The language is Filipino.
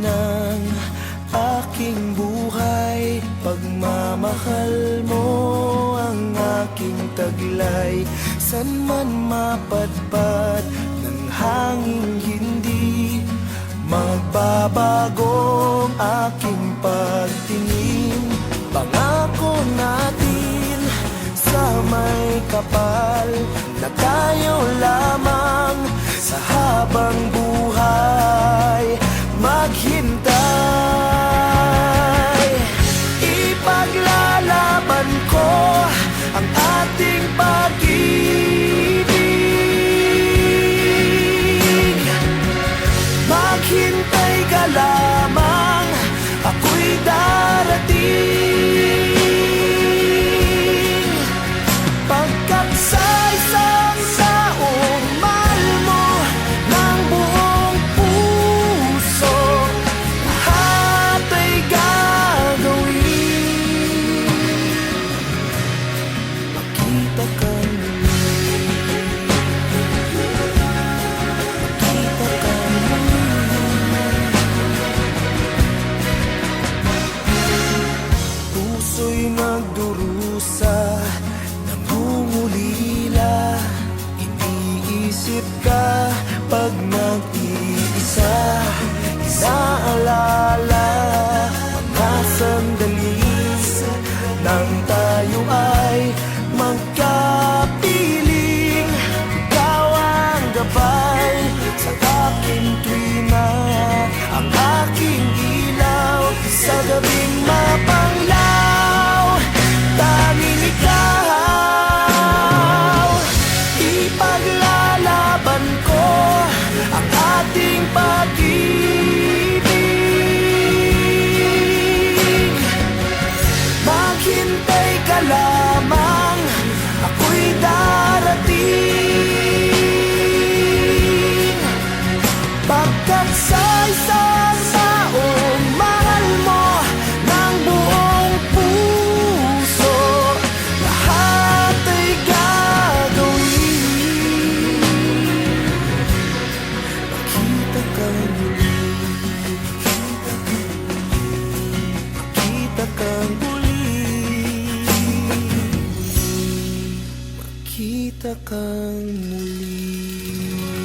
ng aking buhay. Pagmamahal mo ang aking taglay. San man mapadpad ng hangin, hindi magbabagong aking pagtingin. Pangako natin sa may kapal na tayo lamang sa habang buhay maghintay. Ipaglalaban ko ang ating pag-ibig. Maghintay ka lamang, ako'y darating. Pagkat sa isang taong mahal mo ng buong puso, lahat ay gagawin. Makita ka muli, makita ka muli. Puso'y nagdurusa, nangungulila. Iniisip ka pag nag-iisa. Inaalala mga sandali nang tayo ay magkapiling. Ikaw ang gabay sa aking tuwina, ang aking ilaw sa gabing mapanglaw. Tanging ikaw, ipaglalaban ko ang ating pag-ibig. Maghintay ka lamang, ako'y darating. Pagkat sa isang taong mahal mo ng buong puso, lahat ay gagawin. Makita ka muli, makita ka muli, makita ka muli.